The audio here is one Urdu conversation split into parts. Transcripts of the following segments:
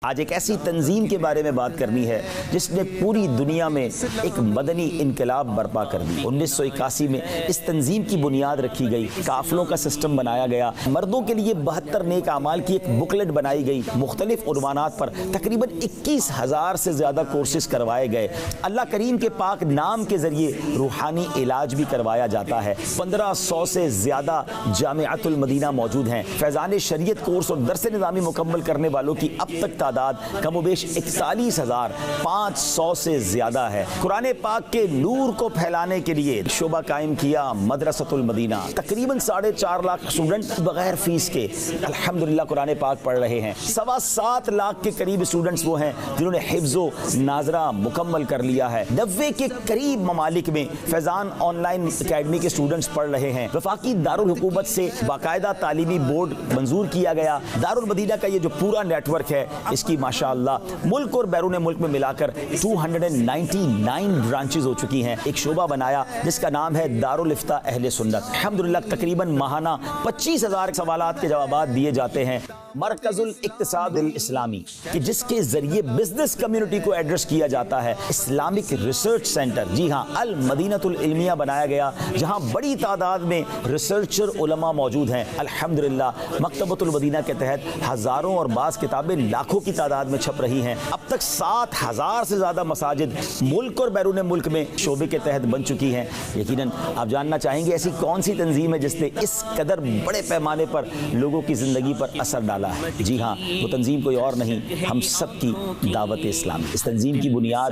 آج ایک ایسی تنظیم کے بارے میں بات کرنی ہے جس نے پوری دنیا میں ایک مدنی انقلاب برپا کر دی۔ 1981 میں اس تنظیم کی بنیاد رکھی گئی، قافلوں کا سسٹم بنایا گیا، مردوں کے لیے 72 نیک اعمال کی ایک بکلیٹ بنائی گئی، مختلف عنوانات پر تقریباً 21,000 سے زیادہ کورسز کروائے گئے۔ اللہ کریم کے پاک نام کے ذریعے روحانی علاج بھی کروایا جاتا ہے۔ 1500 سے زیادہ جامعۃ المدینہ موجود ہیں۔ فیضان شریعت کورس اور درس نظامی مکمل کرنے والوں کی اب تک تعداد کم و بیش 41,500 سے زیادہ ہے۔ قرآن پاک کے نور کو پھیلانے کے لیے شعبہ قائم کیا مدرسۃ المدینہ۔ تقریباً 4.5 لاکھ اسٹوڈنٹ بغیر فیس کے الحمدللہ قرآن پاک پڑھ رہے ہیں۔ 7.25 لاکھ کے قریب اسٹوڈنٹس وہ ہیں جنہوں نے حفظ و ناظرہ مکمل کر لیا ہے۔ 90 کے قریب ممالک میں فیضان آن لائن اکیڈمی کے اسٹوڈنٹس پڑھ رہے ہیں۔ وفاقی دارالحکومت سے باقاعدہ تعلیمی بورڈ منظور کیا گیا۔ دارالمدینہ کا یہ جو پورا نیٹ ورک ہے، اس کی ماشاءاللہ ملک اور بیرون ملک میں ملا کر 299 برانچز ہو چکی ہیں۔ ایک شعبہ بنایا جس کا نام ہے دارالافتاء اہل سنت۔ الحمدللہ تقریباً ماہانہ 25,000 سوالات کے جوابات دیے جاتے ہیں۔ مرکز الاقتصاد الاسلامی کہ جس کے ذریعے بزنس کمیونٹی کو ایڈریس کیا جاتا ہے۔ اسلامک ریسرچ سینٹر، جی ہاں، المدینہ العلمیہ بنایا گیا جہاں بڑی تعداد میں ریسرچر علماء موجود ہیں۔ الحمدللہ مکتبۃ المدینہ کے تحت ہزاروں اور بعض کتابیں لاکھوں کی تعداد میں چھپ رہی ہیں۔ اب تک 7,000 سے زیادہ مساجد ملک اور بیرون ملک میں شعبے کے تحت بن چکی ہیں۔ یقیناً آپ جاننا چاہیں گے ایسی کون سی تنظیم ہے جس نے اس قدر بڑے پیمانے پر لوگوں کی زندگی پر اثر ڈالا ہے؟ جی ہاں، وہ تنظیم کوئی اور نہیں، ہم سب کی دعوت اسلامی۔ اس تنظیم کی بنیاد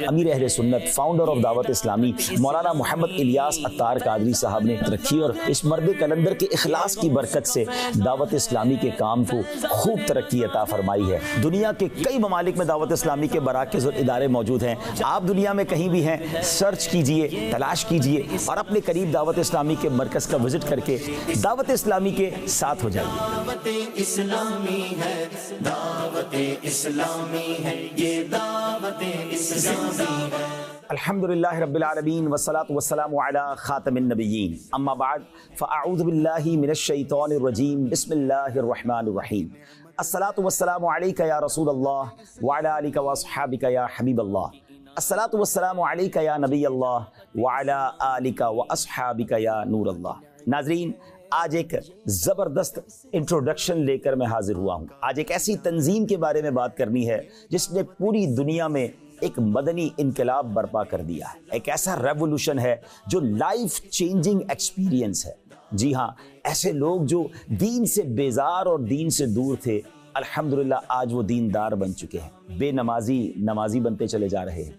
امیر اہل سنت، فاؤنڈر آف دعوت اسلامی مولانا محمد الیاس عطار قادری صاحب نے رکھی، اور اس مرد کلندر کے اخلاص کی برکت سے دعوت اسلامی کے کام کو خوب ترقی عطا فرمائی ہے۔ دنیا کے کئی ممالک میں دعوت اسلامی کے مراکز اور ادارے موجود ہیں۔ آپ دنیا میں کہیں بھی ہیں، سرچ کیجئے، تلاش کیجئے اور اپنے قریب دعوت اسلامی کے مرکز کا وزٹ کر کے دعوت اسلامی کے ساتھ ہو جائیے۔ دعوت اسلامی ہے، دعوت اسلامی ہے، یہ دعوت اسلامی ہے۔ الحمدللہ رب العالمین والصلاة والسلام علی خاتم النبیین، اما بعد فاعوذ باللہ من الشیطان الرجیم، بسم اللہ الرحمن الرحیم۔ الصلاة والسلام علیک یا رسول اللہ وعلی آلک واصحابک یا حبیب اللہ۔ الصلاة والسلام علیک یا نبی اللہ وعلی آلک واصحابک یا نور اللہ۔ ناظرین، آج ایک زبردست انٹروڈکشن لے کر میں حاضر ہوا ہوں۔ آج ایک ایسی تنظیم کے بارے میں بات کرنی ہے جس نے پوری دنیا میں ایک مدنی انقلاب برپا کر دیا ہے۔ ایک ایسا ریولوشن ہے جو لائف چینجنگ ایکسپیرینس ہے۔ جی ہاں، ایسے لوگ جو دین سے بیزار اور دین سے دور تھے، الحمدللہ آج وہ دیندار بن چکے ہیں۔ بے نمازی نمازی بنتے چلے جا رہے ہیں،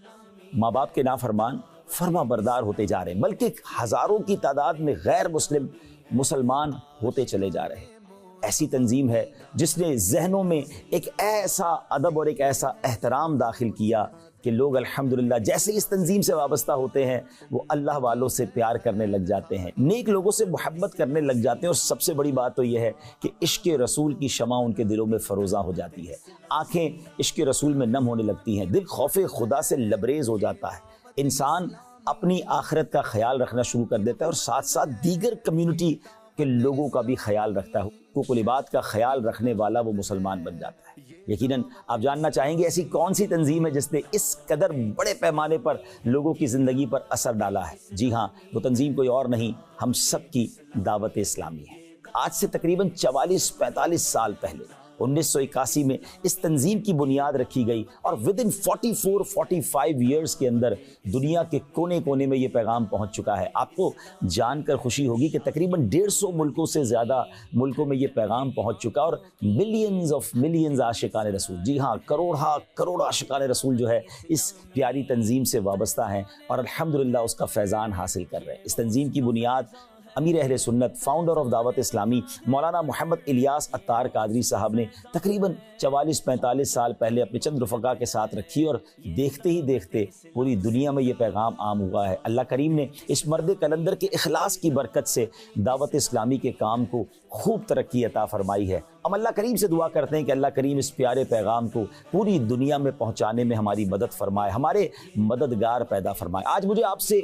ماں باپ کے نافرمان فرما بردار ہوتے جا رہے ہیں، بلکہ ہزاروں کی تعداد میں غیر مسلم مسلمان ہوتے چلے جا رہے ہیں۔ ایسی تنظیم ہے جس نے ذہنوں میں ایک ایسا ادب اور ایک ایسا احترام داخل کیا کہ لوگ الحمدللہ جیسے اس تنظیم سے وابستہ ہوتے ہیں وہ اللہ والوں سے پیار کرنے لگ جاتے ہیں، نیک لوگوں سے محبت کرنے لگ جاتے ہیں، اور سب سے بڑی بات تو یہ ہے کہ عشق رسول کی شمع ان کے دلوں میں فروزاں ہو جاتی ہے، آنکھیں عشق رسول میں نم ہونے لگتی ہیں، دل خوف خدا سے لبریز ہو جاتا ہے، انسان اپنی آخرت کا خیال رکھنا شروع کر دیتا ہے اور ساتھ ساتھ دیگر کمیونٹی کے لوگوں کا بھی خیال رکھتا ہے، حقوق العباد کا خیال رکھنے والا وہ مسلمان بن جاتا ہے۔ یقیناً آپ جاننا چاہیں گے ایسی کون سی تنظیم ہے جس نے اس قدر بڑے پیمانے پر لوگوں کی زندگی پر اثر ڈالا ہے؟ جی ہاں، وہ تنظیم کوئی اور نہیں، ہم سب کی دعوت اسلامی ہے۔ آج سے تقریباً 44-45 سال پہلے 1981 میں اس تنظیم کی بنیاد رکھی گئی، اور ودن 44-45 ایئرز کے اندر دنیا کے کونے کونے میں یہ پیغام پہنچ چکا ہے۔ آپ کو جان کر خوشی ہوگی کہ تقریباً 150 ملکوں سے زیادہ ملکوں میں یہ پیغام پہنچ چکا، اور ملینز عاشقان رسول، جی ہاں، کروڑ عاشقان رسول جو ہے اس پیاری تنظیم سے وابستہ ہیں اور الحمدللہ اس کا فیضان حاصل کر رہے ہیں۔ اس تنظیم کی بنیاد امیر اہل سنت، فاؤنڈر آف دعوت اسلامی مولانا محمد الیاس عطار قادری صاحب نے تقریباً 44-45 سال پہلے اپنے چند رفقا کے ساتھ رکھی، اور دیکھتے ہی دیکھتے پوری دنیا میں یہ پیغام عام ہوا ہے۔ اللہ کریم نے اس مرد کلندر کے اخلاص کی برکت سے دعوت اسلامی کے کام کو خوب ترقی عطا فرمائی ہے۔ ہم اللہ کریم سے دعا کرتے ہیں کہ اللہ کریم اس پیارے پیغام کو پوری دنیا میں پہنچانے میں ہماری مدد فرمائے، ہمارے مددگار پیدا فرمائے۔ آج مجھے آپ سے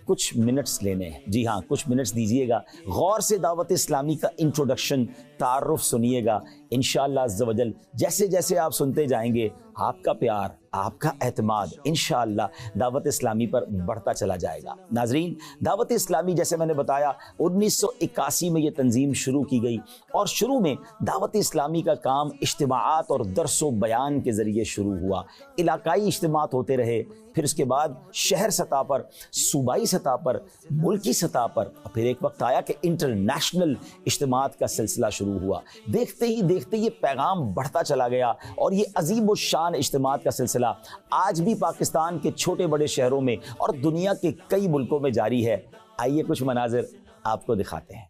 کچھ منٹس لینے ہیں، جی ہاں کچھ منٹس دیجئے گا، غور سے دعوت اسلامی کا انٹروڈکشن، تعارف سنیے گا، انشاءاللہ عز و جل جیسے جیسے آپ سنتے جائیں گے آپ کا پیار، آپ کا اعتماد انشاءاللہ دعوت اسلامی پر بڑھتا چلا جائے گا۔ ناظرین، دعوت اسلامی جیسے میں نے بتایا 1981 میں یہ تنظیم شروع کی گئی، اور شروع میں دعوت اسلامی کا کام اجتماعات اور درس و بیان کے ذریعے شروع ہوا۔ علاقائی اجتماعات ہوتے رہے، پھر اس کے بعد شہر سطح پر، صوبائی سطح پر، ملکی سطح پر، اور پھر ایک وقت آیا کہ انٹرنیشنل اجتماعات کا سلسلہ شروع ہوا۔ دیکھتے ہی دیکھتے یہ پیغام بڑھتا چلا گیا، اور یہ عظیم الشان اجتماعات کا سلسلہ آج بھی پاکستان کے چھوٹے بڑے شہروں میں اور دنیا کے کئی ملکوں میں جاری ہے۔ آئیے کچھ مناظر آپ کو دکھاتے ہیں۔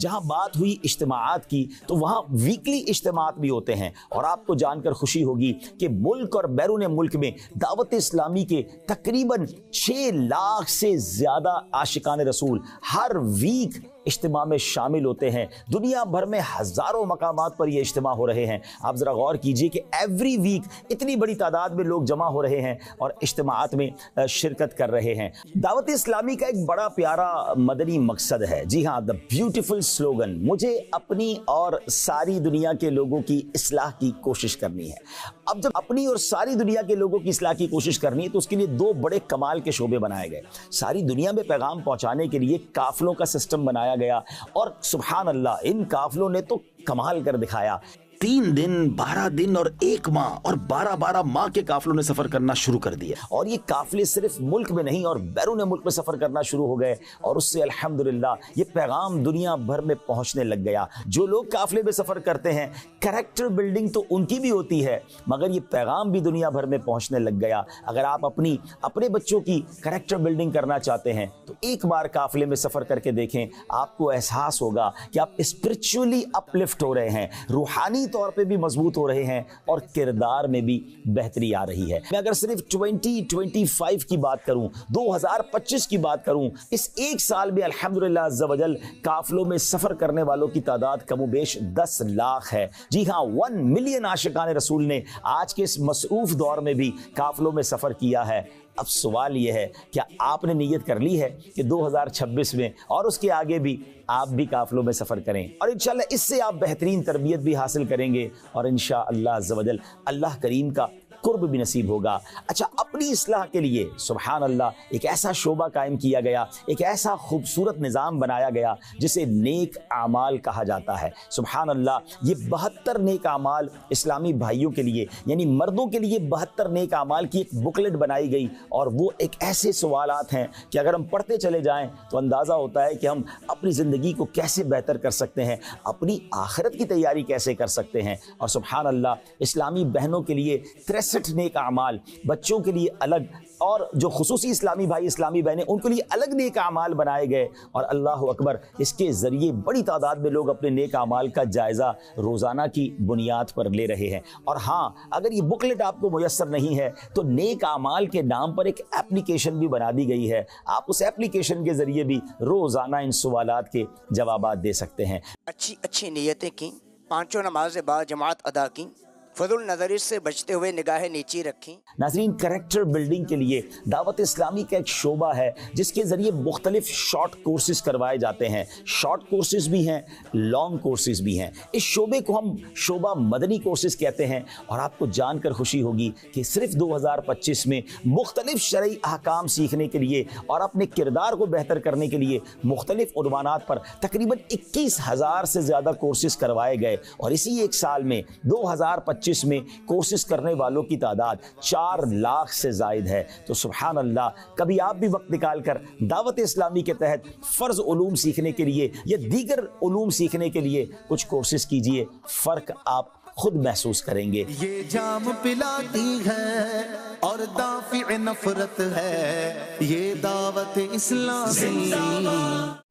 جہاں بات ہوئی اجتماعات کی تو وہاں ویکلی اجتماعات بھی ہوتے ہیں، اور آپ کو جان کر خوشی ہوگی کہ ملک اور بیرون ملک میں دعوت اسلامی کے تقریباً 6 لاکھ سے زیادہ عاشقان رسول ہر ویک اجتماع میں شامل ہوتے ہیں۔ دنیا بھر میں ہزاروں مقامات پر یہ اجتماع ہو رہے ہیں۔ آپ ذرا غور کیجئے کہ ایوری ویک اتنی بڑی تعداد میں لوگ جمع ہو رہے ہیں اور اجتماعات میں شرکت کر رہے ہیں۔ دعوت اسلامی کا ایک بڑا پیارا مدنی مقصد ہے، جی ہاں، دا بیوٹیفل سلوگن، مجھے اپنی اور ساری دنیا کے لوگوں کی اصلاح کی کوشش کرنی ہے۔ اب جب اپنی اور ساری دنیا کے لوگوں کی اصلاح کی کوشش کرنی ہے تو اس کے لیے 2 بڑے کمال کے شعبے بنائے گئے۔ ساری دنیا میں پیغام پہنچانے کے لیے قافلوں کا سسٹم بنایا گیا، اور سبحان اللہ ان قافلوں نے تو کمال کر دکھایا۔ 3 دن، 12 دن اور 1 ماہ اور 12 ماہ کے قافلوں نے سفر کرنا شروع کر دیا، اور یہ قافلے صرف ملک میں نہیں اور بیرون ملک میں سفر کرنا شروع ہو گئے، اور اس سے الحمدللہ یہ پیغام دنیا بھر میں پہنچنے لگ گیا۔ جو لوگ قافلے میں سفر کرتے ہیں کریکٹر بلڈنگ تو ان کی بھی ہوتی ہے، مگر یہ پیغام بھی دنیا بھر میں پہنچنے لگ گیا۔ اگر آپ اپنے بچوں کی کریکٹر بلڈنگ کرنا چاہتے ہیں تو ایک بار قافلے میں سفر کر کے دیکھیں، آپ کو احساس ہوگا کہ آپ اسپرچولی اپ لفٹ ہو رہے ہیں، روحانی طور پہ بھی مضبوط ہو رہے ہیں، اور کردار میں بھی بہتری آ رہی ہے۔ میں اگر صرف 2025 کی بات کروں، 2025 کی بات کروں، اس ایک سال میں الحمدللہ عز و جل قافلوں میں سفر کرنے والوں کی تعداد کم و بیش 10 لاکھ ہے۔ جی ہاں، 1 ملین عاشقان رسول نے آج کے اس مصروف دور میں بھی قافلوں میں سفر کیا ہے۔ اب سوال یہ ہے، کیا آپ نے نیت کر لی ہے کہ 2026 میں اور اس کے آگے بھی آپ بھی قافلوں میں سفر کریں، اور انشاءاللہ اس سے آپ بہترین تربیت بھی حاصل کریں گے، اور انشاءاللہ عز و جل اللہ کریم کا قرب بھی نصیب ہوگا۔ اچھا، اپنی اصلاح کے لیے سبحان اللہ ایک ایسا شعبہ قائم کیا گیا، ایک ایسا خوبصورت نظام بنایا گیا جسے نیک اعمال کہا جاتا ہے۔ سبحان اللہ، یہ 72 نیک اعمال اسلامی بھائیوں کے لیے، یعنی مردوں کے لیے 72 نیک اعمال کی ایک بکلیٹ بنائی گئی، اور وہ ایک ایسے سوالات ہیں کہ اگر ہم پڑھتے چلے جائیں تو اندازہ ہوتا ہے کہ ہم اپنی زندگی کو کیسے بہتر کر سکتے ہیں، اپنی آخرت کی تیاری کیسے کر سکتے ہیں۔ اور سبحان اللہ، اسلامی بہنوں کے لیے 63 نیک اعمال، بچوں کے لیے الگ، اور جو خصوصی اسلامی بھائی اسلامی بہنیں ان کے لیے الگ نیک اعمال بنائے گئے، اور اللہ اکبر، اس کے ذریعے بڑی تعداد میں لوگ اپنے نیک اعمال کا جائزہ روزانہ کی بنیاد پر لے رہے ہیں۔ اور ہاں، اگر یہ بکلیٹ آپ کو میسر نہیں ہے تو نیک اعمال کے نام پر ایک ایپلیکیشن بھی بنا دی گئی ہے، آپ اس ایپلیکیشن کے ذریعے بھی روزانہ ان سوالات کے جوابات دے سکتے ہیں۔ اچھی نیتیں کی، 5 نمازیں با جماعت ادا کی، فضول نظری سے بچتے ہوئے نگاہیں نیچی رکھیں۔ ناظرین، کریکٹر بلڈنگ کے لیے دعوت اسلامی کا ایک شعبہ ہے جس کے ذریعے مختلف شارٹ کورسز کروائے جاتے ہیں۔ شارٹ کورسز بھی ہیں، لانگ کورسز بھی ہیں۔ اس شعبے کو ہم شعبہ مدنی کورسز کہتے ہیں، اور آپ کو جان کر خوشی ہوگی کہ صرف 2025 میں مختلف شرعی احکام سیکھنے کے لیے اور اپنے کردار کو بہتر کرنے کے لیے مختلف عنوانات پر تقریباً 21,000 سے زیادہ کورسز کروائے گئے، اور اسی ایک سال میں 2025 میں کورسز کرنے والوں کی تعداد 4 لاکھ سے زائد ہے۔ تو سبحان اللہ، کبھی آپ بھی وقت نکال کر دعوت اسلامی کے تحت فرض علوم سیکھنے کے لیے یا دیگر علوم سیکھنے کے لیے کچھ کورسز کیجئے، فرق آپ خود محسوس کریں گے۔ یہ جام پلاتی ہے اور دافع نفرت ہے یہ دعوت اسلامی۔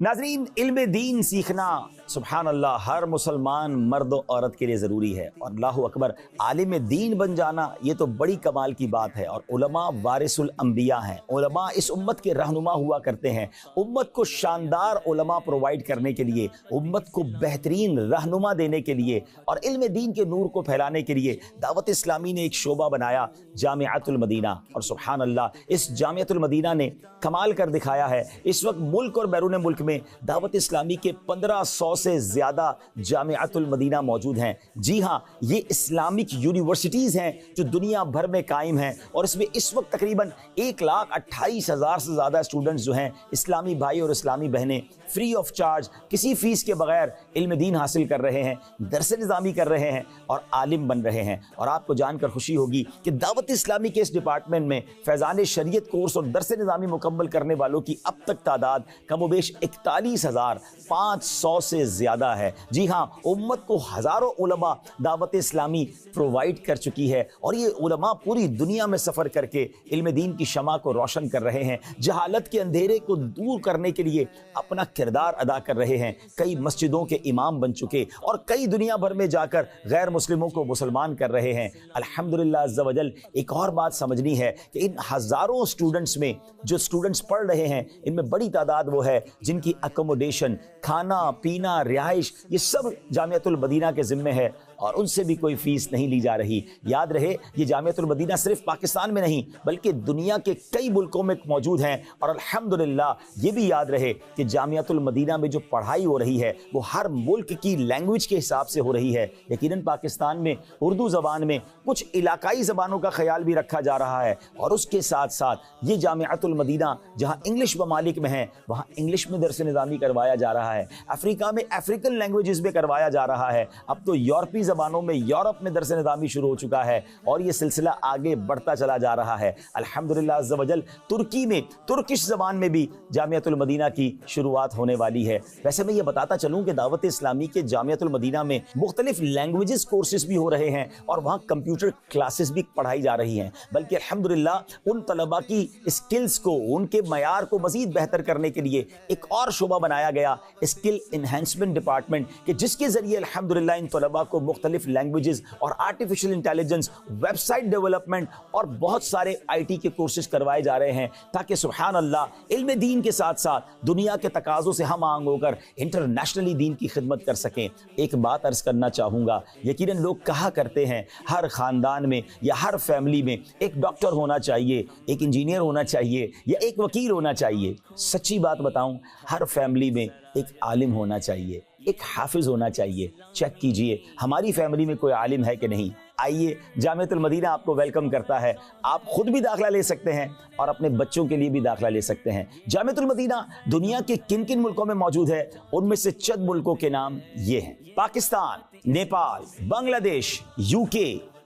ناظرین، علم دین سیکھنا سبحان اللہ ہر مسلمان مرد و عورت کے لیے ضروری ہے، اور اللہ اکبر، عالم دین بن جانا یہ تو بڑی کمال کی بات ہے۔ اور علماء وارث الانبیاء ہیں، علماء اس امت کے رہنما ہوا کرتے ہیں۔ امت کو شاندار علماء پرووائڈ کرنے کے لیے، امت کو بہترین رہنما دینے کے لیے، اور علم دین کے نور کو پھیلانے کے لیے دعوت اسلامی نے ایک شعبہ بنایا جامعۃ المدینہ، اور سبحان اللہ اس جامعۃ المدینہ نے کمال کر دکھایا ہے۔ اس وقت ملک اور بیرون ملک میں دعوت اسلامی کے 1500 سے زیادہ جامعۃ المدینہ موجود ہیں۔ جی ہاں، یہ اسلامک یونیورسٹیز ہیں جو دنیا بھر میں قائم ہیں، اور اس میں اس وقت تقریباً 1,28,000 سے زیادہ اسٹوڈنٹس جو ہیں، اسلامی بھائی اور اسلامی بہنیں فری آف چارج، کسی فیس کے بغیر علم دین حاصل کر رہے ہیں، درس نظامی کر رہے ہیں اور عالم بن رہے ہیں۔ اور آپ کو جان کر خوشی ہوگی کہ دعوت اسلامی کے اس ڈپارٹمنٹ میں فیضان شریعت کورس اور درس نظامی مکمل کرنے والوں کی اب تک تعداد کم و بیش 41,500 سے زیادہ ہے۔ جی ہاں، امت کو ہزاروں علماء دعوت اسلامی پرووائڈ کر چکی ہے، اور یہ علماء پوری دنیا میں سفر کر کے علم دین کی شمع کو روشن کر رہے ہیں، جہالت کے اندھیرے کو دور کرنے کے لیے اپنا کردار ادا کر رہے ہیں۔ کئی مسجدوں کے امام بن چکے اور کئی دنیا بھر میں جا کر غیر مسلموں کو مسلمان کر رہے ہیں۔ الحمدللہ عز و جل ایک اور بات سمجھنی ہے کہ ان ہزاروں اسٹوڈنٹس میں جو اسٹوڈنٹس پڑھ رہے ہیں، ان میں بڑی تعداد وہ ہے جن کی اکوموڈیشن، کھانا پینا، رہائش، یہ سب جامعۃ المدینہ کے ذمے ہے، اور ان سے بھی کوئی فیس نہیں لی جا رہی۔ یاد رہے، یہ جامعۃ المدینہ صرف پاکستان میں نہیں بلکہ دنیا کے کئی ملکوں میں موجود ہیں، اور الحمدللہ یہ بھی یاد رہے کہ جامعۃ المدینہ میں جو پڑھائی ہو رہی ہے وہ ہر ملک کی لینگویج کے حساب سے ہو رہی ہے۔ یقیناً پاکستان میں اردو زبان میں کچھ علاقائی زبانوں کا خیال بھی رکھا جا رہا ہے، اور اس کے ساتھ ساتھ یہ جامعۃ المدینہ جہاں انگلش ممالک میں ہیں وہاں انگلش میں درس نظامی کروایا جا رہا ہے، افریقہ میں افریقن لینگویجز میں کروایا جا رہا ہے، اب تو یورپی زبانوں میں یورپ میں درس نظامی شروع ہو چکا ہے، اور یہ سلسلہ آگے بڑھتا چلا جا رہا ہے۔ الحمدللہ عز و جل ترکی میں ترکش زبان میں بھی جامعۃ المدینہ کی شروعات ہونے والی ہے۔ ویسے میں یہ بتاتا چلوں کہ دعوت اسلامی کے جامعۃ المدینہ میں مختلف لینگویجز کورسز بھی ہو رہے ہیں، اور وہاں کمپیوٹر کلاسز بھی پڑھائی جا رہی ہیں، بلکہ الحمدللہ ان طلباء کی اسکلز کو، ان کے معیار کو مزید بہتر کرنے کے لیے ایک اور شعبہ بنایا گیا، اسکل انہینسمنٹ ڈپارٹمنٹ، کہ جس کے ذریعے الحمدللہ ان طلباء کو مختلف لینگویجز اور artificial intelligence, website development اور بہت سارے آئی ٹی کے کورسز کروائے جا رہے ہیں، تاکہ سبحان اللہ علم دین کے ساتھ ساتھ دنیا کے تقاضوں سے ہم آہنگ ہو کر انٹرنیشنلی دین کی خدمت کر سکیں۔ ایک بات عرض کرنا چاہوں گا، یقیناً لوگ کہا کرتے ہیں ہر خاندان میں یا ہر فیملی میں ایک ڈاکٹر ہونا چاہیے، ایک انجینئر ہونا چاہیے یا ایک وکیل ہونا چاہیے۔ سچی بات بتاؤں، ہر فیملی میں ایک عالم ہونا چاہیے، ایک حافظ ہونا چاہیے۔ چیک کیجئے ہماری فیملی میں کوئی عالم ہے کہ نہیں۔ آئیے، جامعۃ المدینہ آپ کو ویلکم کرتا ہے، آپ خود بھی داخلہ لے سکتے ہیں اور اپنے بچوں کے لیے بھی داخلہ لے سکتے ہیں۔ جامعۃ المدینہ دنیا کے کن کن ملکوں میں موجود ہے، ان میں سے چند ملکوں کے نام یہ ہیں: Pakistan, Nepal, Bangladesh, UK،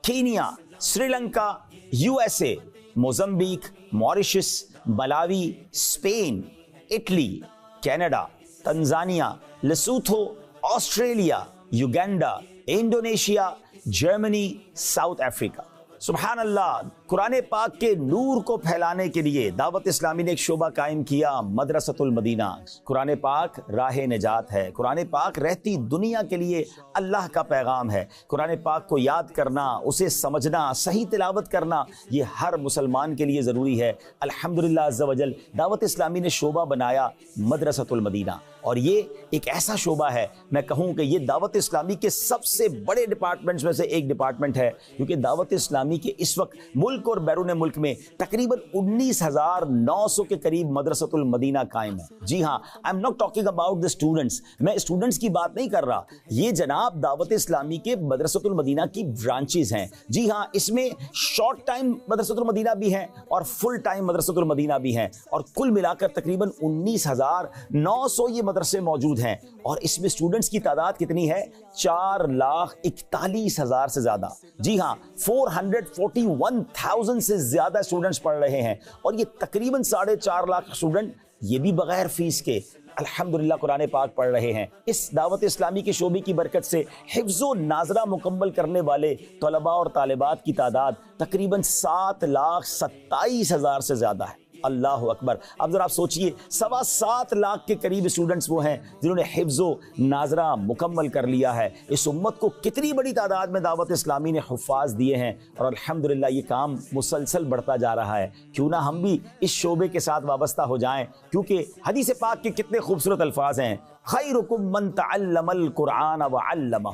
Kenya, Sri Lanka, USA، Mozambique, Mauritius, Malawi, Spain, Italy, Canada, Tanzania, Lesotho, Australia, Uganda, Indonesia, Germany, South Africa. سبحان اللہ، قرآن پاک کے نور کو پھیلانے کے لیے دعوت اسلامی نے ایک شعبہ قائم کیا، مدرسۃ المدینہ۔ قرآن پاک راہ نجات ہے، قرآن پاک رہتی دنیا کے لیے اللہ کا پیغام ہے۔ قرآن پاک کو یاد کرنا، اسے سمجھنا، صحیح تلاوت کرنا، یہ ہر مسلمان کے لیے ضروری ہے۔ الحمدللہ عز و جل دعوت اسلامی نے شعبہ بنایا مدرسۃ المدینہ، اور یہ ایک ایسا شعبہ ہے، میں کہوں کہ یہ دعوت اسلامی کے سب سے بڑے ڈپارٹمنٹس میں سے ایک ڈپارٹمنٹ ہے، کیونکہ دعوت اسلامی کے اس وقت ملک اور بیرون ملک میں تقریباً 19,900 کے قریب مدرسۃ المدینہ قائم ہے۔ جی ہاں، I am not talking about the students, میں اسٹوڈنٹس کی بات نہیں کر رہا، یہ جناب دعوت اسلامی کے مدرسۃ المدینہ کی برانچز ہیں۔ جی ہاں، اس میں شارٹ ٹائم مدرسۃ المدینہ بھی ہیں اور فل ٹائم مدرسۃ المدینہ بھی ہیں، اور کل ملا کر تقریباً 19,900 یہ مدرسے موجود ہیں، اور اس میں اسٹوڈنٹس کی تعداد کتنی ہے؟ 4,41,000 سے زیادہ۔ جی ہاں، 441,000 سے زیادہ اسٹوڈنٹس پڑھ رہے ہیں، اور یہ تقریباً 4.5 لاکھ اسٹوڈنٹ یہ بھی بغیر فیس کے الحمدللہ قرآن پاک پڑھ رہے ہیں۔ اس دعوت اسلامی کے شعبے کی برکت سے حفظ و ناظرہ مکمل کرنے والے طلباء اور طالبات کی تعداد تقریباً 7,27,000 سے زیادہ ہے۔ اللہ اکبر۔ اب ذرا آپ سوچئے، 7.25 لاکھ کے قریب اسٹوڈنٹس وہ ہیں جنہوں نے حفظ و ناظرہ مکمل کر لیا ہے۔ اس امت کو کتنی بڑی تعداد میں دعوت اسلامی نے حفاظ دیے ہیں، اور الحمدللہ یہ کام مسلسل بڑھتا جا رہا ہے۔ کیوں نہ ہم بھی اس شعبے کے ساتھ وابستہ ہو جائیں، کیونکہ حدیث پاک کے کتنے خوبصورت الفاظ ہیں: خیرکم من تعلم القرآن وعلمہ،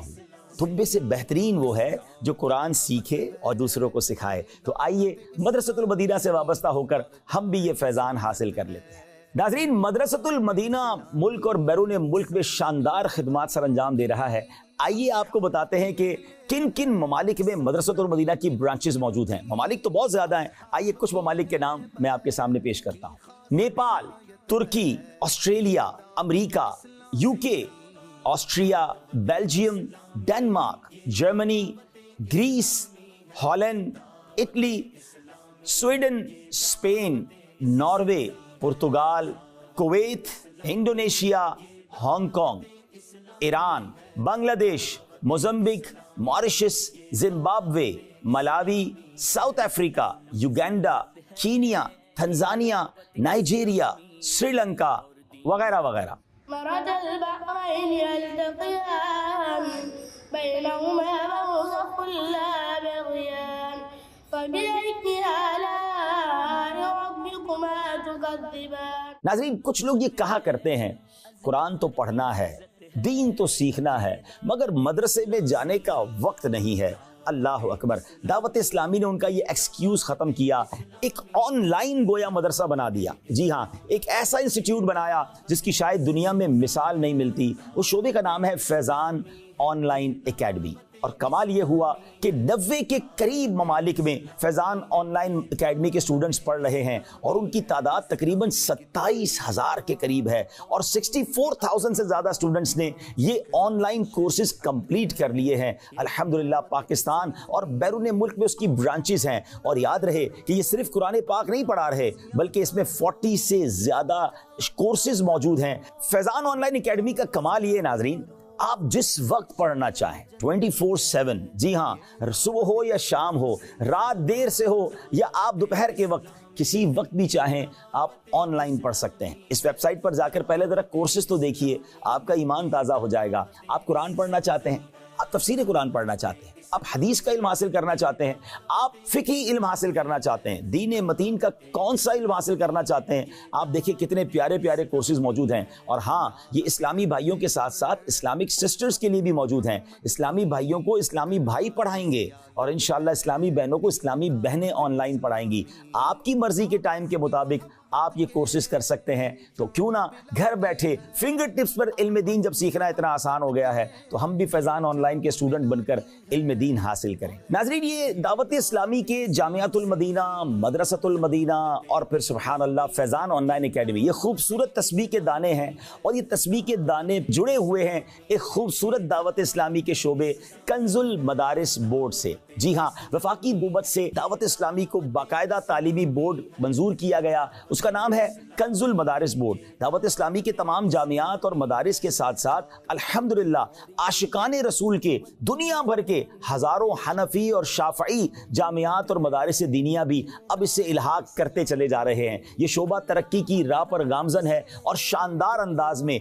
تم میں سے بہترین وہ ہے جو قرآن سیکھے اور دوسروں کو سکھائے۔ تو آئیے مدرسۃ المدینہ سے وابستہ ہو کر ہم بھی یہ فیضان حاصل کر لیتے ہیں۔ ناظرین، مدرسۃ المدینہ ملک اور بیرون ملک میں شاندار خدمات سر انجام دے رہا ہے۔ آئیے آپ کو بتاتے ہیں کہ کن کن ممالک میں مدرسۃ المدینہ کی برانچز موجود ہیں۔ ممالک تو بہت زیادہ ہیں، آئیے کچھ ممالک کے نام میں آپ کے سامنے پیش کرتا ہوں۔ نیپال، ترکی، آسٹریلیا، امریکہ، UK، Austria, Belgium, Denmark, Germany, Greece, Holland, Italy, Sweden, Spain, Norway, Portugal, Kuwait, Indonesia, Hong Kong, Iran, Bangladesh, Mozambique, Mauritius, Zimbabwe, Malawi, South Africa, Uganda, Kenya, Tanzania, Nigeria, Sri Lanka وغیرہ وغیرہ۔ مرج البحرين يلتقيان بينهما برزخ لا يبغيان فبأي آلاء ربكما تكذبان۔ ناظرین، کچھ لوگ یہ کہا کرتے ہیں قرآن تو پڑھنا ہے، دین تو سیکھنا ہے، مگر مدرسے میں جانے کا وقت نہیں ہے۔ اللہ اکبر، دعوت اسلامی نے ان کا یہ ایکسکیوز ختم کیا، ایک آن لائن گویا مدرسہ بنا دیا۔ جی ہاں، ایک ایسا انسٹیٹیوٹ بنایا جس کی شاید دنیا میں مثال نہیں ملتی۔ اس شعبے کا نام ہے فیضان آن لائن اکیڈمی، اور کمال یہ ہوا کہ 90 کے قریب ممالک میں فیضان آن لائن اکیڈمی کے اسٹوڈنٹس پڑھ رہے ہیں، اور ان کی تعداد تقریباً 27,000 کے قریب ہے، اور 64,000 سے زیادہ اسٹوڈنٹس نے یہ آن لائن کورسز کمپلیٹ کر لیے ہیں۔ الحمدللہ پاکستان اور بیرون ملک میں اس کی برانچز ہیں، اور یاد رہے کہ یہ صرف قرآن پاک نہیں پڑھا رہے بلکہ اس میں 40 سے زیادہ کورسز موجود ہیں۔ فیضان آن لائن اکیڈمی کا کمال یہ ہے ناظرین، آپ جس وقت پڑھنا چاہیں 24/7، جی ہاں، صبح ہو یا شام ہو، رات دیر سے ہو یا آپ دوپہر کے وقت، کسی وقت بھی چاہیں آپ آن لائن پڑھ سکتے ہیں۔ اس ویب سائٹ پر جا کر پہلے ذرا کورسز تو دیکھیے، آپ کا ایمان تازہ ہو جائے گا۔ آپ قرآن پڑھنا چاہتے ہیں، آپ تفسیر قرآن پڑھنا چاہتے ہیں، آپ حدیث کا علم حاصل کرنا چاہتے ہیں، آپ فقہی علم حاصل کرنا چاہتے ہیں، دین متین کا کون سا علم حاصل کرنا چاہتے ہیں، آپ دیکھیں کتنے پیارے پیارے کورسز موجود ہیں۔ اور ہاں، یہ اسلامی بھائیوں کے ساتھ ساتھ اسلامک سسٹرز کے لیے بھی موجود ہیں۔ اسلامی بھائیوں کو اسلامی بھائی پڑھائیں گے، اور انشاءاللہ اسلامی بہنوں کو اسلامی بہنیں آن لائن پڑھائیں گی۔ آپ کی مرضی کے ٹائم کے مطابق آپ یہ کورسز کر سکتے ہیں، تو کیوں نہ گھر بیٹھے فنگر ٹپس پر علم دین جب سیکھنا اتنا آسان ہو گیا ہے تو ہم بھی فیضان آن لائن کے اسٹوڈنٹ بن کر علم دین حاصل کریں۔ ناظرین، یہ دعوت اسلامی کے جامعۃ المدینہ، مدرسۃ المدینہ اور پھر سبحان اللہ فیضان آن لائن اکیڈمی، یہ خوبصورت تسبیح کے دانے ہیں، اور یہ تسبیح کے دانے جڑے ہوئے ہیں ایک خوبصورت دعوت اسلامی کے شعبے کنز المدارس بورڈ سے۔ جی ہاں، وفاقی حکومت سے دعوت اسلامی کو باقاعدہ تعلیمی بورڈ منظور کیا گیا، اس کا نام ہے کنز المدارس بورڈ۔ دعوت اسلامی کے تمام جامعات اور مدارس کے ساتھ ساتھ الحمدللہ عاشقان رسول کے دنیا بھر کے ہزاروں حنفی اور شافعی جامعات اور مدارس دینیہ بھی اب اس سے الحاق کرتے چلے جا رہے ہیں۔ یہ شعبہ ترقی کی راہ پر گامزن ہے، اور شاندار انداز میں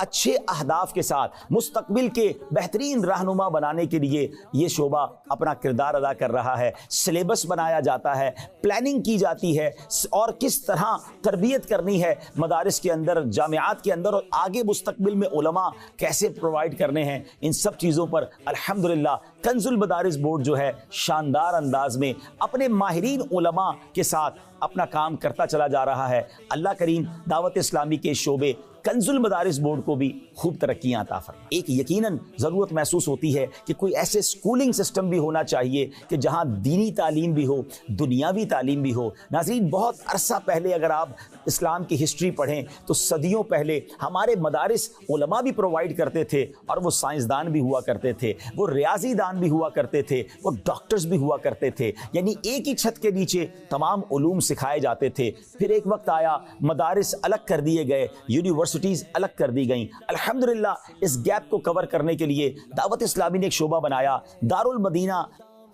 اچھے اہداف کے ساتھ مستقبل کے بہترین رہنما بنانے کے لیے یہ شعبہ اپنا کردار ادا کر رہا ہے۔ سلیبس بنایا جاتا ہے، پلاننگ کی جاتی ہے، اور کس طرح تربیت کرنی ہے مدارس کے اندر، جامعات کے اندر، اور آگے مستقبل میں علماء کیسے پرووائڈ کرنے ہیں، ان سب چیزوں پر الحمدللہ کنز المدارس بورڈ جو ہے شاندار انداز میں اپنے ماہرین علماء کے ساتھ اپنا کام کرتا چلا جا رہا ہے۔ اللہ کریم دعوت اسلامی کے شعبے کنز المدارس بورڈ کو بھی خوب ترقیاں عطا فرمائے۔ ایک یقیناً ضرورت محسوس ہوتی ہے کہ کوئی ایسے سکولنگ سسٹم بھی ہونا چاہیے کہ جہاں دینی تعلیم بھی ہو، دنیاوی تعلیم بھی ہو۔ ناظرین، بہت عرصہ پہلے اگر آپ اسلام کی ہسٹری پڑھیں تو صدیوں پہلے ہمارے مدارس علماء بھی پرووائڈ کرتے تھے، اور وہ سائنسدان بھی ہوا کرتے تھے، وہ ریاضی دان بھی ہوا کرتے تھے، وہ ڈاکٹرز بھی ہوا کرتے تھے، یعنی ایک ہی چھت کے نیچے تمام علوم سکھائے جاتے تھے۔ پھر ایک وقت آیا، مدارس الگ کر دیے گئے، یونیورسٹیز الگ کر دی گئیں۔ الحمدللہ اس گیپ کو کور کرنے کے لیے دعوت اسلامی نے ایک شعبہ بنایا، دار المدینہ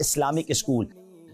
اسلامک اسکول۔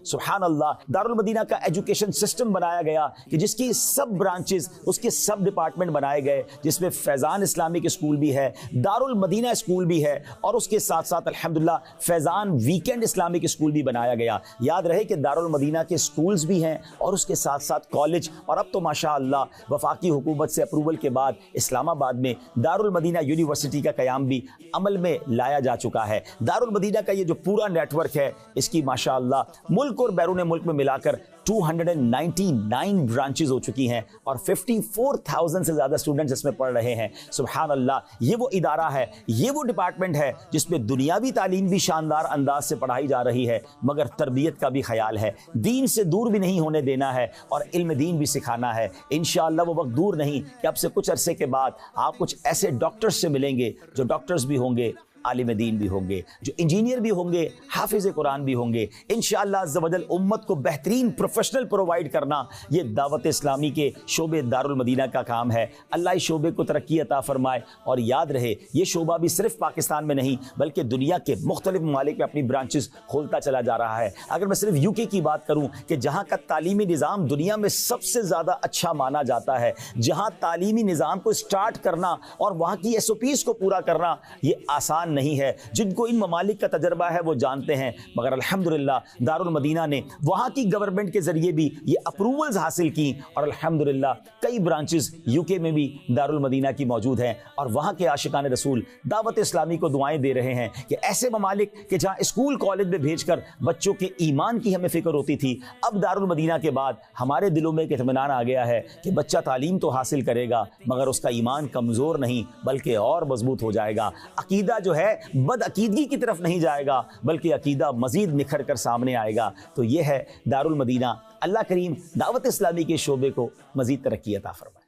سبحان اللہ، دارالمدینہ کا ایجوکیشن سسٹم بنایا گیا کہ جس کی سب برانچز، اس کے سب ڈپارٹمنٹ بنائے گئے، جس میں فیضان اسلامک اسکول بھی ہے، دارالمدینہ اسکول بھی ہے، اور اس کے ساتھ ساتھ الحمدللہ فیضان ویکینڈ اسلامک اسکول بھی بنایا گیا۔ یاد رہے کہ دارالمدینہ کے اسکولز بھی ہیں اور اس کے ساتھ ساتھ کالج، اور اب تو ماشاءاللہ وفاقی حکومت سے اپروول کے بعد اسلام آباد میں دارالمدینہ یونیورسٹی کا قیام بھی عمل میں لایا جا چکا ہے۔ دارالمدینہ کا یہ جو پورا نیٹ ورک ہے، اس کی ماشاءاللہ ملک اور بیرون ملک میں ملا کر 299 برانچز ہو چکی ہیں اور 54,000 سے زیادہ اسٹوڈنٹس اس میں پڑھ رہے ہیں۔ سبحان اللہ، یہ وہ ادارہ ہے، یہ وہ ڈپارٹمنٹ ہے جس میں دنیاوی تعلیم بھی شاندار انداز سے پڑھائی جا رہی ہے، مگر تربیت کا بھی خیال ہے، دین سے دور بھی نہیں ہونے دینا ہے اور علم دین بھی سکھانا ہے۔ انشاءاللہ وہ وقت دور نہیں کہ اب سے کچھ عرصے کے بعد آپ کچھ ایسے ڈاکٹرز سے ملیں گے جو ڈاکٹرز بھی ہوں گے، عالم دین بھی ہوں گے، جو انجینئر بھی ہوں گے، حافظ قرآن بھی ہوں گے۔ انشاءاللہ عز و جل امت کو بہترین پروفیشنل پرووائڈ کرنا یہ دعوت اسلامی کے شعبے دارالمدینہ کا کام ہے۔ اللہ اس شعبے کو ترقی عطا فرمائے، اور یاد رہے یہ شعبہ بھی صرف پاکستان میں نہیں بلکہ دنیا کے مختلف ممالک میں اپنی برانچز کھولتا چلا جا رہا ہے۔ اگر میں صرف UK کی بات کروں کہ جہاں کا تعلیمی نظام دنیا میں سب سے زیادہ اچھا مانا جاتا ہے، جہاں تعلیمی نظام کو اسٹارٹ کرنا اور وہاں کی SOPs کو پورا کرنا یہ آسان نہیں ہے، جن کو ان ممالک کا تجربہ ہے وہ جانتے ہیں، مگر الحمدللہ دارالمدینہ نے وہاں کی گورنمنٹ کے ذریعے بھی یہ اپروولز حاصل کی، اور الحمدللہ کئی برانچز UK میں بھی دارالمدینہ کی موجود ہیں، اور وہاں کے عاشقان رسول دعوت اسلامی کو دعائیں دے رہے ہیں کہ ایسے ممالک کہ جہاں اسکول کالج میں بھیج کر بچوں کے ایمان کی ہمیں فکر ہوتی تھی، اب دارالمدینہ کے بعد ہمارے دلوں میں ایک اطمینان آ گیا ہے کہ بچہ تعلیم تو حاصل کرے گا مگر اس کا ایمان کمزور نہیں بلکہ اور مضبوط ہو جائے گا، عقیدہ جو ہے بد عقیدگی کی طرف نہیں جائے گا بلکہ عقیدہ مزید نکھر کر سامنے آئے گا۔ تو یہ ہے دارالمدینہ۔ اللہ کریم دعوت اسلامی کے شعبے کو مزید ترقی عطا فرمائے۔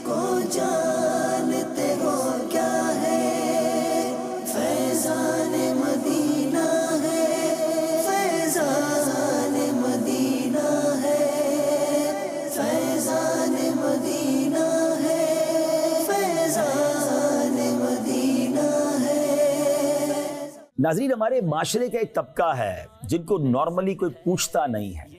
کو جانتے ہو کیا ہے فیضان مدینہ ہے، فیضان مدینہ ہے، فیضان مدینہ ہے، فیضان مدینہ ہے۔ ناظرین، ہمارے معاشرے کا ایک طبقہ ہے جن کو نارملی کوئی پوچھتا نہیں ہے،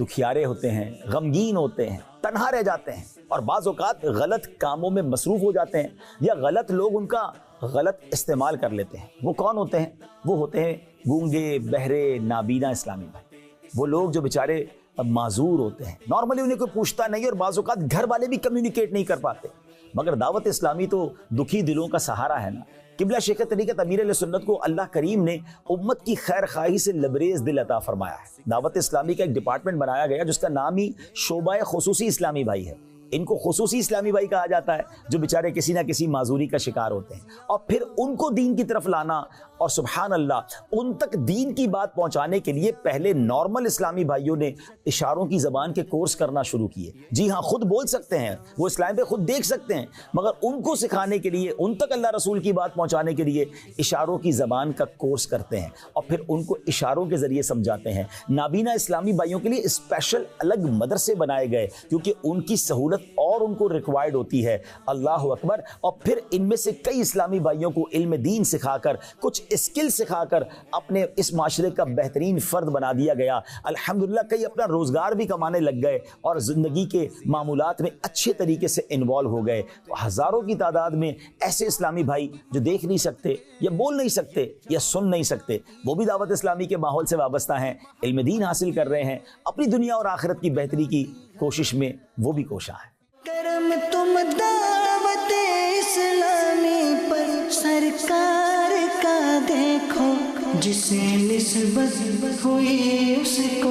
دکھیارے ہوتے ہیں، غمگین ہوتے ہیں، تنہا رہ جاتے ہیں، اور بعض اوقات غلط کاموں میں مصروف ہو جاتے ہیں یا غلط لوگ ان کا غلط استعمال کر لیتے ہیں۔ وہ کون ہوتے ہیں؟ وہ ہوتے ہیں گونگے، بہرے، نابینا اسلامی بھائی، وہ لوگ جو بیچارے معذور ہوتے ہیں، نارملی انہیں کوئی پوچھتا نہیں، اور بعض اوقات گھر والے بھی کمیونیکیٹ نہیں کر پاتے، مگر دعوت اسلامی تو دکھی دلوں کا سہارا ہے نا۔ قبلہ شیخ طریقت امیر اہل سنت کو اللہ کریم نے امت کی خیر خواہی سے لبریز دل عطا فرمایا ہے۔ دعوت اسلامی کا ایک ڈپارٹمنٹ بنایا گیا جس کا نام ہی شعبہ خصوصی اسلامی بھائی ہے۔ ان کو خصوصی اسلامی بھائی کہا جاتا ہے جو بیچارے کسی نہ کسی معذوری کا شکار ہوتے ہیں، اور پھر ان کو دین کی طرف لانا، اور سبحان اللہ ان تک دین کی بات پہنچانے کے لیے پہلے نارمل اسلامی بھائیوں نے اشاروں کی زبان کے کورس کرنا شروع کیے۔ جی ہاں، خود بول سکتے ہیں، وہ اسلام پہ خود دیکھ سکتے ہیں، مگر ان کو سکھانے کے لیے، ان تک اللہ رسول کی بات پہنچانے کے لیے اشاروں کی زبان کا کورس کرتے ہیں اور پھر ان کو اشاروں کے ذریعے سمجھاتے ہیں۔ نابینا اسلامی بھائیوں کے لیے اسپیشل الگ مدرسے بنائے گئے کیونکہ ان کی سہولت اور ان کو ریکوائرڈ ہوتی ہے۔ اللہ اکبر۔ اور پھر ان میں سے کئی اسلامی بھائیوں کو علم دین سکھا کر، کچھ اسکل سکھا کر اپنے اس معاشرے کا بہترین فرد بنا دیا گیا۔ الحمدللہ کئی اپنا روزگار بھی کمانے لگ گئے اور زندگی کے معمولات میں اچھے طریقے سے انوالو ہو گئے۔ تو ہزاروں کی تعداد میں ایسے اسلامی بھائی جو دیکھ نہیں سکتے یا بول نہیں سکتے یا سن نہیں سکتے، وہ بھی دعوت اسلامی کے ماحول سے وابستہ ہیں، علم دین حاصل کر رہے ہیں، اپنی دنیا اور آخرت کی بہتری کی کوشش میں وہ بھی کوشاں ہیں۔ کرم تم دعوت اسلامی پر سرکار کا دیکھو، جسے نسبت ہوئی اس کو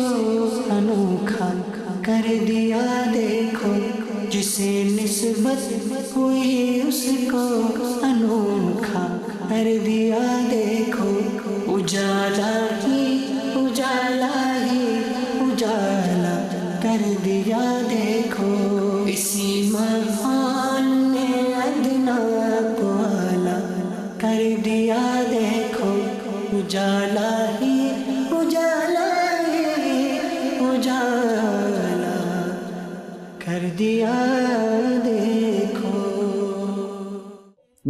انوکھا کر دیا دیکھو، جسے نسبت ہوئی اس کو انوکھا کر دیا دیکھو، اجالا ہی اجالا ہی اجالا کر دیا دیکھو، اسی مہان نے ادنا کو اعلیٰ کر دیا دیکھو، اجالا ہی اجالا ہی اجالا کر دیا دیکھو۔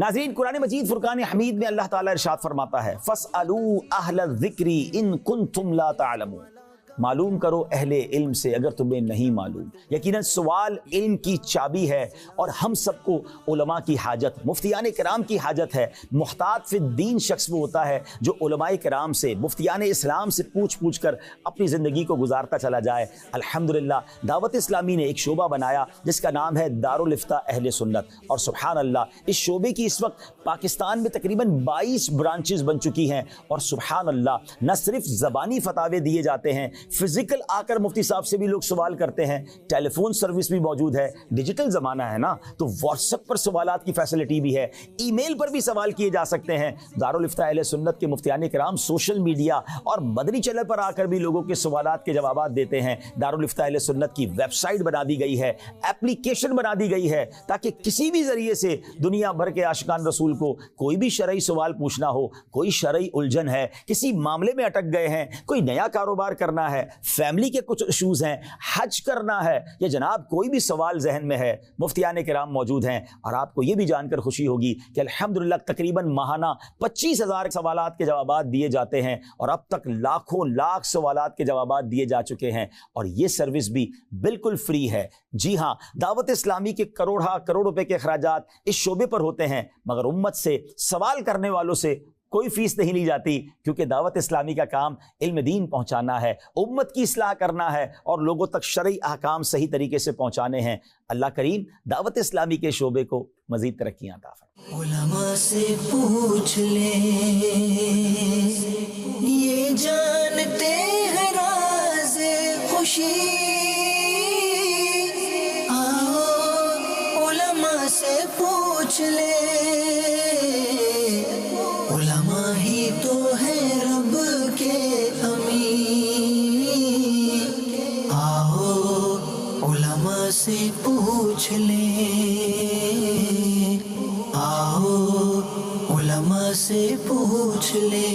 ناظرین، قرآن مجید فرقان حمید میں اللہ تعالیٰ ارشاد فرماتا ہے فَاسْأَلُوا أَهْلَ الذِّكْرِ إِن كُنتُمْ لَا تَعْلَمُونَ، معلوم کرو اہل علم سے اگر تمہیں نہیں معلوم۔ یقیناً سوال علم کی چابی ہے اور ہم سب کو علماء کی حاجت، مفتیان کرام کی حاجت ہے۔ محتاط فی الدین شخص وہ ہوتا ہے جو علماء کرام سے، مفتیان اسلام سے پوچھ کر اپنی زندگی کو گزارتا چلا جائے۔ الحمدللہ دعوت اسلامی نے ایک شعبہ بنایا جس کا نام ہے دارالفتہ اہل سنت، اور سبحان اللہ اس شعبے کی اس وقت پاکستان میں تقریباً 22 برانچز بن چکی ہیں، اور سبحان اللہ نہ صرف زبانی فتاوے دیے جاتے ہیں، فزیکل آ کر مفتی صاحب سے بھی لوگ سوال کرتے ہیں، ٹیلی فون سروس بھی موجود ہے، ڈیجیٹل زمانہ ہے نا، تو واٹس ایپ پر سوالات کی فیسلٹی بھی ہے، ای میل پر بھی سوال کیے جا سکتے ہیں۔ دارالفتہ اہل سنت کے مفتیان کرام سوشل میڈیا اور مدنی چینل پر آ کر بھی لوگوں کے سوالات کے جوابات دیتے ہیں۔ دارالفتہ اہل سنت کی ویب سائٹ بنا دی گئی ہے، اپلیکیشن بنا دی گئی ہے، تاکہ کسی بھی ذریعے سے دنیا بھر کے عاشقان رسول کو کوئی بھی شرعی سوال پوچھنا ہو، کوئی شرعی الجھن ہے، کسی معاملے میں اٹک گئے ہیں، کوئی نیا کاروبار کرنا ہے، فیملی کے کچھ ایشوز ہیں، حج کرنا ہے، یا جناب کوئی بھی سوال ذہن میں ہے، مفتیان کرام موجود ہیں۔ اور آپ کو یہ بھی جان کر خوشی ہوگی کہ الحمدللہ تقریباً ماہانہ 25,000 سوالات کے جوابات دیے جاتے ہیں، اور اب تک لاکھوں لاکھ سوالات کے جوابات دیے جا چکے ہیں، اور یہ سروس بھی بالکل فری ہے۔ جی ہاں، دعوت اسلامی کے کروڑ روپے کے اخراجات اس شعبے پر ہوتے ہیں، مگر امت سے سوال کرنے والوں سے کوئی فیس نہیں لی جاتی، کیونکہ دعوت اسلامی کا کام علم دین پہنچانا ہے، امت کی اصلاح کرنا ہے، اور لوگوں تک شرعی احکام صحیح طریقے سے پہنچانے ہیں۔ اللہ کریم دعوت اسلامی کے شعبے کو مزید ترقیاں عطا فرمائے۔ علماء سے پوچھ لے یہ جانتے ہیں راز خوشی، آؤ علماء سے پوچھ لے، علماء ہی تو ہے رب کے امین، آؤ علماء سے پوچھ لے، آؤ علماء سے پوچھ لے۔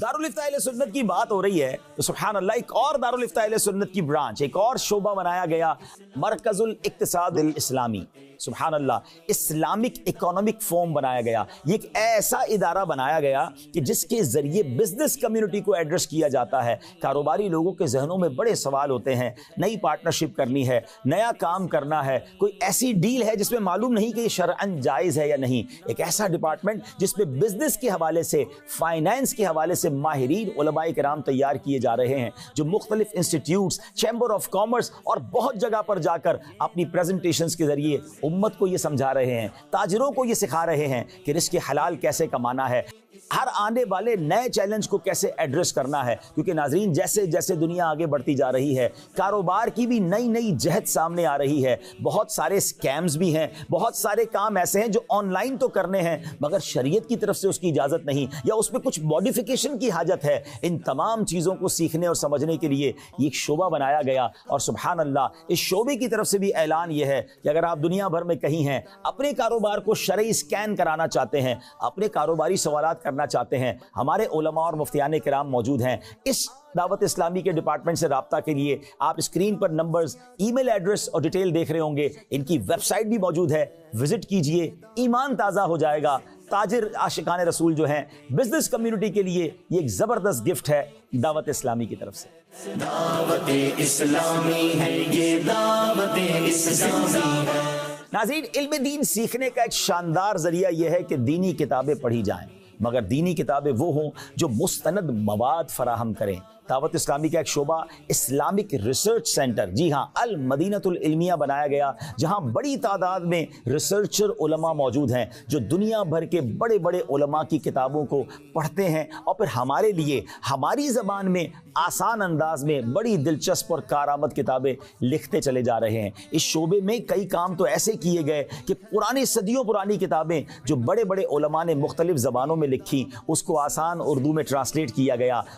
دارالفتہ اہل سنت کی بات ہو رہی ہے تو سبحان اللہ ایک اور دارالفتہ اہل سنت کی برانچ، ایک اور شعبہ بنایا گیا، مرکز الاقتصاد الاسلامی۔ سبحان اللہ اسلامک اکانومک فورم بنایا گیا۔ یہ ایک ایسا ادارہ بنایا گیا کہ جس کے ذریعے بزنس کمیونٹی کو ایڈریس کیا جاتا ہے۔ کاروباری لوگوں کے ذہنوں میں بڑے سوال ہوتے ہیں، نئی پارٹنرشپ کرنی ہے، نیا کام کرنا ہے، کوئی ایسی ڈیل ہے جس میں معلوم نہیں کہ یہ شرعاً جائز ہے یا نہیں۔ ایک ایسا ڈپارٹمنٹ جس میں بزنس کے حوالے سے، فائنینس کے حوالے سے ماہرین علماء کرام تیار کیے جا رہے ہیں، جو مختلف انسٹیٹیوٹس، چیمبر آف کامرس اور بہت جگہ پر جا کر اپنی پریزنٹیشنز کے ذریعے امت کو یہ سمجھا رہے ہیں، تاجروں کو یہ سکھا رہے ہیں کہ رزق حلال کیسے کمانا ہے، ہر آنے والے نئے چیلنج کو کیسے ایڈریس کرنا ہے۔ کیونکہ ناظرین جیسے جیسے دنیا آگے بڑھتی جا رہی ہے، کاروبار کی بھی نئی نئی جہت سامنے آ رہی ہے، بہت سارے سکیمز بھی ہیں، بہت سارے کام ایسے ہیں جو آن لائن تو کرنے ہیں مگر شریعت کی طرف سے اس کی اجازت نہیں، یا اس میں کچھ موڈیفیکیشن کی حاجت ہے۔ ان تمام چیزوں کو سیکھنے اور سمجھنے کے لیے یہ ایک شعبہ بنایا گیا، اور سبحان اللہ اس شعبے کی طرف سے بھی اعلان یہ ہے کہ اگر آپ دنیا بھر میں کہیں ہیں، اپنے کاروبار کو شرعی سکین کرانا چاہتے ہیں، اپنے کاروباری سوالات کرنا چاہتے ہیں، ہمارے علماء اور مفتیان کرام موجود ہیں۔ اس دعوت اسلامی کے ڈپارٹمنٹ سے رابطہ کے لیے آپ اسکرین پر نمبرز، ای میل ایڈریس اور ڈیٹیل دیکھ رہے ہوں گے، ان کی ویب سائٹ بھی موجود ہے، وزٹ کیجئے، ایمان تازہ ہو جائے گا۔ تاجر عاشقان رسول جو ہیں، بزنس کمیونٹی کے لیے یہ ایک زبردست گفٹ ہے دعوت اسلامی کی طرف سے۔ دعوت اسلامی ہے یہ، دعوت اسلامی ہے۔ ناظرین علم دین سیکھنے کا ایک شاندار ذریعہ یہ ہے کہ دینی کتابیں پڑھی جائیں، مگر دینی کتابیں وہ ہوں جو مستند مواد فراہم کریں۔ دعوت اسلامی کا ایک شعبہ اسلامک ریسرچ سینٹر، جی ہاں المدینۃ العلمیہ بنایا گیا، جہاں بڑی تعداد میں ریسرچر علماء موجود ہیں جو دنیا بھر کے بڑے بڑے علماء کی کتابوں کو پڑھتے ہیں، اور پھر ہمارے لیے ہماری زبان میں آسان انداز میں بڑی دلچسپ اور کارآمد کتابیں لکھتے چلے جا رہے ہیں۔ اس شعبے میں کئی کام تو ایسے کیے گئے کہ پرانی صدیوں پرانی کتابیں جو بڑے بڑے علماء نے مختلف زبانوں میں لکھی، اس کو آسان اردو میں ٹرانسلیٹ کیا گیا،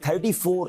34,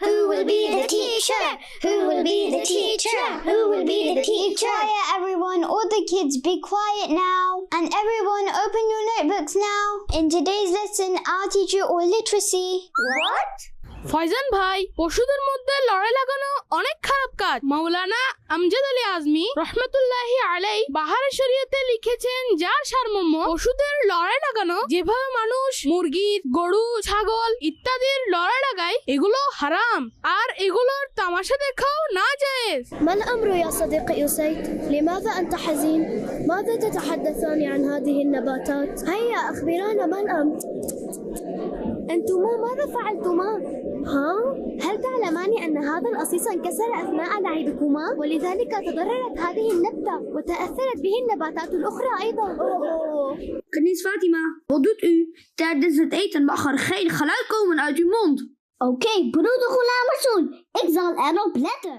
Who will be the teacher? Who will be the teacher? Who will be the teacher? Quiet everyone, all the kids be quiet now. And everyone open your notebooks now. In today's lesson, I'll teach you all literacy. What? Faizan ভাই, পশুদের মধ্যে লড়াই লাগানো অনেক খারাপ কাজ। মাওলানা আমজাদ আলী আজমি রহমতুল্লাহি আলাইহি বাহারে শরীয়তে লিখেছেন, যার সারমর্ম পশুদের লড়াই লাগানো, যেভাবে মানুষ মুরগি, গরু, ছাগল ইত্যাদির লড়াই লাগায়, এগুলো হারাম আর এগুলোর তামাশা দেখাও নাজায়েজ। ما الأمر يا صديقي أسيد؟ لماذا أنت حزين؟ ماذا تتحدثان عن هذه النباتات؟ هيا أخبرانا ما الأمر؟ أنتما ماذا فعلتما؟ ها؟ هل تعلمان أن هذا القصيص انكسر أثناء لعبكما ولذلك تضررت هذه النبتة وتأثرت به النباتات الأخرى أيضا؟ Kenies Fatima, wat doet u? Tijdens het eten mag er geen geluid komen uit uw mond. Oké, broeder Ghulam Rasool, ik zal erop letten.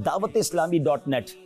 dawatislami.net,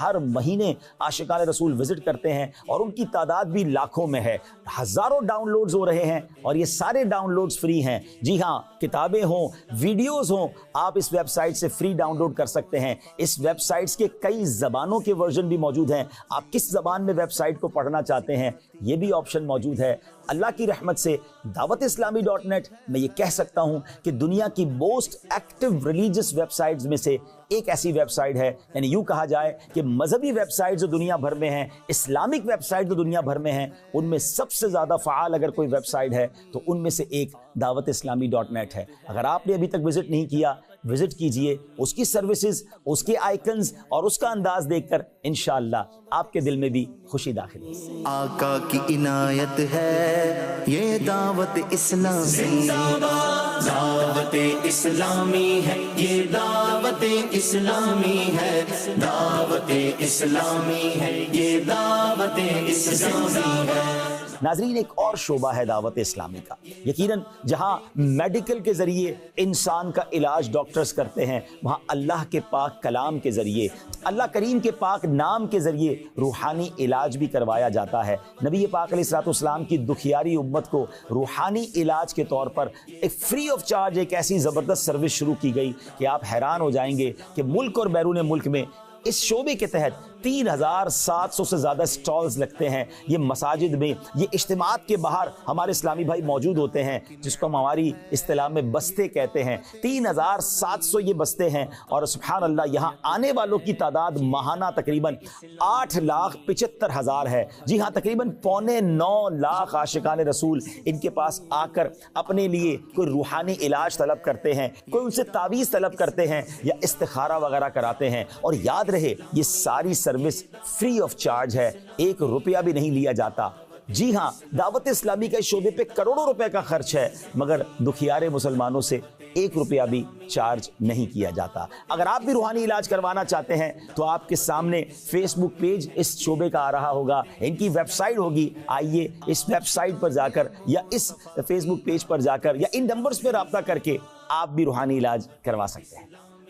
ہر مہینے عاشقان رسول وزٹ کرتے ہیں اور ان کی تعداد بھی لاکھوں میں ہے. ہزاروں ڈاؤن لوڈز ہو رہے ہیں اور یہ سارے ڈاؤن لوڈز فری ہیں. جی ہاں, کتابیں ہوں, ویڈیوز ہوں, آپ اس ویب سائٹ سے فری ڈاؤن لوڈ کر سکتے ہیں. اس ویب سائٹس کے کئی زبانوں کے ورژن بھی موجود ہیں. آپ کس زبان میں ویب سائٹ کو پڑھنا چاہتے ہیں یہ بھی آپشن موجود ہے. اللہ کی رحمت سے dawat-islami.net میں یہ کہہ سکتا ہوں کہ دنیا کی most active religious web sites میں سے ایک ایسی ویب سائٹ ہے. یعنی یوں کہا جائے کہ مذہبی ویب سائٹ جو دنیا بھر میں ہیں, اسلامک ویب سائٹ جو دنیا بھر میں ہیں, ان میں سب سے زیادہ فعال اگر کوئی ویب سائٹ ہے تو ان میں سے ایک dawat-islami.net ہے. اگر آپ نے ابھی تک وزٹ نہیں کیا, وزٹ کیجئے. اس کی سروسز, اس کے آئیکنز اور اس کا انداز دیکھ کر انشاءاللہ آپ کے دل میں بھی خوشی داخل ہوگی. آقا کی عنایت ہے یہ دعوت اسلامی, دعوت اسلامی ہے یہ دعوت اسلامی ہے, دعوت اسلامی ہے یہ دعوت اسلامی ہے. ناظرین, ایک اور شعبہ ہے دعوت اسلامی کا. یقیناً جہاں میڈیکل کے ذریعے انسان کا علاج ڈاکٹرز کرتے ہیں, وہاں اللہ کے پاک کلام کے ذریعے, اللہ کریم کے پاک نام کے ذریعے روحانی علاج بھی کروایا جاتا ہے. نبی پاک علیہ الصلوۃ والسلام کی دکھیاری امت کو روحانی علاج کے طور پر ایک فری آف چارج ایک ایسی زبردست سروس شروع کی گئی کہ آپ حیران ہو جائیں گے کہ ملک اور بیرون ملک میں اس شعبے کے تحت 3700 سے زیادہ سٹالز لگتے ہیں. یہ مساجد میں, یہ اجتماعات کے باہر ہمارے اسلامی بھائی موجود ہوتے ہیں, جس کو ہم ہماری اصطلاح میں بستے کہتے ہیں. 3700 یہ بستے ہیں اور سبحان اللہ یہاں آنے والوں کی تعداد ماہانہ تقریباً 8,75,000 ہے. جی ہاں, تقریباً 8.25 لاکھ عاشقان رسول ان کے پاس آ کر اپنے لیے کوئی روحانی علاج طلب کرتے ہیں, کوئی ان سے تعویذ طلب کرتے ہیں یا استخارہ وغیرہ کراتے ہیں. اور یاد رہے یہ ساری سروس فری آف چارج ہے, 1 روپیہ بھی نہیں لیا جاتا. جی ہاں, دعوت اسلامی کے شعبے پہ کروڑوں روپے کا خرچ ہے, مگر دکھیارے مسلمانوں سے 1 روپیہ بھی چارج نہیں کیا جاتا. اگر آپ بھی روحانی علاج کروانا چاہتے ہیں تو آپ کے سامنے فیس بک پیج اس شعبے کا آ رہا ہوگا, ان کی ویب سائٹ ہوگی. آئیے اس ویب سائٹ پر جا کر یا اس فیس بک پیج پر جا کر یا ان نمبرز پہ رابطہ کر کے آپ بھی روحانی علاج کروا سکتے ہیں.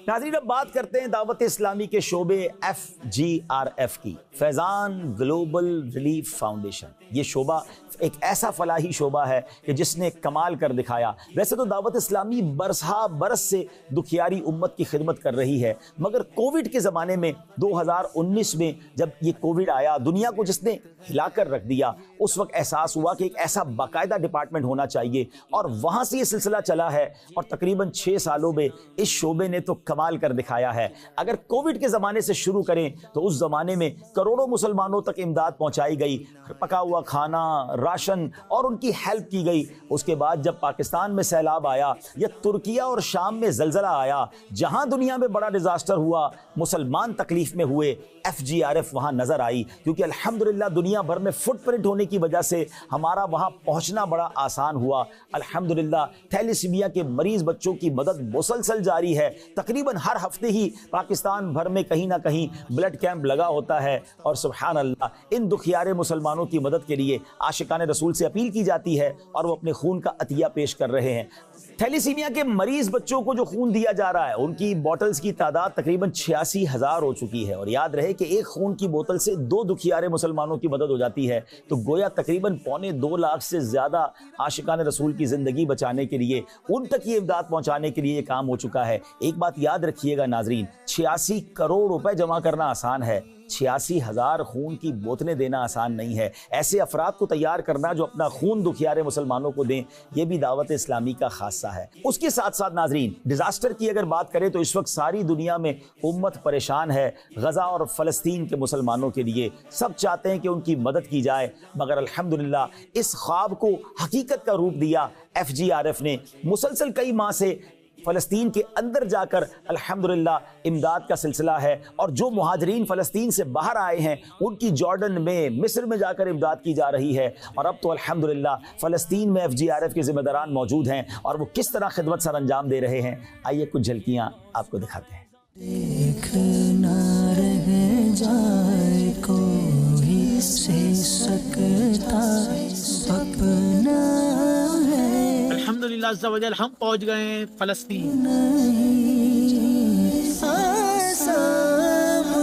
ناظرین, اب بات کرتے ہیں دعوت اسلامی کے شعبے FGRF کی, فیضان گلوبل ریلیف فاؤنڈیشن. یہ شعبہ ایک ایسا فلاحی شعبہ ہے کہ جس نے کمال کر دکھایا. ویسے تو دعوت اسلامی برسہ برس سے دکھیاری امت کی خدمت کر رہی ہے, مگر کووڈ کے زمانے میں 2019 میں جب یہ کووڈ آیا, دنیا کو جس نے ہلا کر رکھ دیا, اس وقت احساس ہوا کہ ایک ایسا باقاعدہ ڈپارٹمنٹ ہونا چاہیے, اور وہاں سے یہ سلسلہ چلا ہے اور تقریباً 6 سالوں میں اس شعبے نے تو کمال کر دکھایا ہے. اگر کووڈ کے زمانے سے شروع کریں تو اس زمانے میں کروڑوں مسلمانوں تک امداد پہنچائی گئی, پکا ہوا کھانا, راشن, اور ان کی ہیلپ کی گئی. اس کے بعد جب پاکستان میں سیلاب آیا یا ترکیہ اور شام میں زلزلہ آیا, جہاں دنیا میں بڑا ڈیزاسٹر ہوا, مسلمان تکلیف میں ہوئے, FGRF وہاں نظر آئی. کیونکہ الحمدللہ دنیا بھر میں فٹ پرنٹ ہونے کی وجہ سے ہمارا وہاں پہنچنا بڑا آسان ہوا. الحمدللہ تھیلیسیمیا کے مریض بچوں کی مدد مسلسل جاری ہے. تقریباً ہر ہفتے ہی پاکستان بھر میں کہیں نہ کہیں بلڈ کیمپ لگا ہوتا ہے, اور سبحان اللہ ان دکھیارے مسلمانوں کی مدد کے لیے عاشقان رسول سے اپیل کی جاتی ہے اور وہ اپنے خون کا عطیہ پیش کر رہے ہیں. تھیلیسیمیا کے مریض بچوں کو جو خون دیا جا رہا ہے, ان کی بوٹلز کی تعداد تقریباً 86,000 ہو چکی ہے. اور یاد رہے کہ ایک خون کی بوتل سے 2 دکھیارے مسلمانوں کی مدد ہو جاتی ہے, تو گویا تقریباً 2.25 لاکھ سے زیادہ عاشقان رسول کی زندگی بچانے کے لیے, ان تک یہ امداد پہنچانے کے لیے یہ کام ہو چکا ہے. ایک بات یاد رکھیے گا ناظرین, 86 کروڑ روپے جمع کرنا آسان ہے, 86,000 خون کی بوتلیں دینا آسان نہیں ہے. ایسے افراد کو تیار کرنا جو اپنا خون دکھیارے مسلمانوں کو دیں, یہ بھی دعوت اسلامی کا خاصہ ہے. اس کے ساتھ ساتھ ناظرین, ڈیزاسٹر کی اگر بات کریں تو اس وقت ساری دنیا میں امت پریشان ہے. غزہ اور فلسطین کے مسلمانوں کے لیے سب چاہتے ہیں کہ ان کی مدد کی جائے, مگر الحمدللہ اس خواب کو حقیقت کا روپ دیا FGRF نے. مسلسل کئی ماہ سے فلسطین کے اندر جا کر الحمدللہ امداد کا سلسلہ ہے, اور جو مہاجرین فلسطین سے باہر آئے ہیں ان کی جارڈن میں, مصر میں جا کر امداد کی جا رہی ہے. اور اب تو الحمدللہ فلسطین میں FGRF کے ذمہ داران موجود ہیں, اور وہ کس طرح خدمت سر انجام دے رہے ہیں, آئیے کچھ جھلکیاں آپ کو دکھاتے ہیں. دیکھنا رہ جائے کوئی سے سکتا اپنا ہے. الحمدللہ عز و جل ہم پہنچ گئے فلسطین. ایسا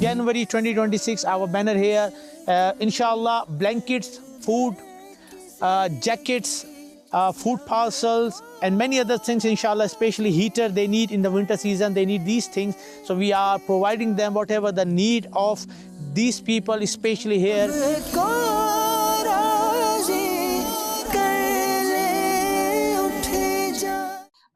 January 2026, our banner here, inshallah, blankets, food, jackets, food parcels and many other things, inshallah, especially heater they need in the winter season, they need these things, so we are providing them whatever the need of these people, especially here.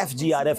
FGRF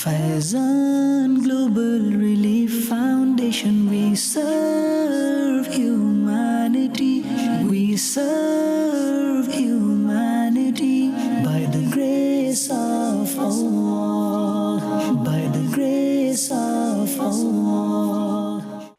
Faizan Global Relief Foundation, we serve humanity, we serve humanity by the grace of Allah, by the grace of Allah.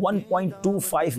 1.25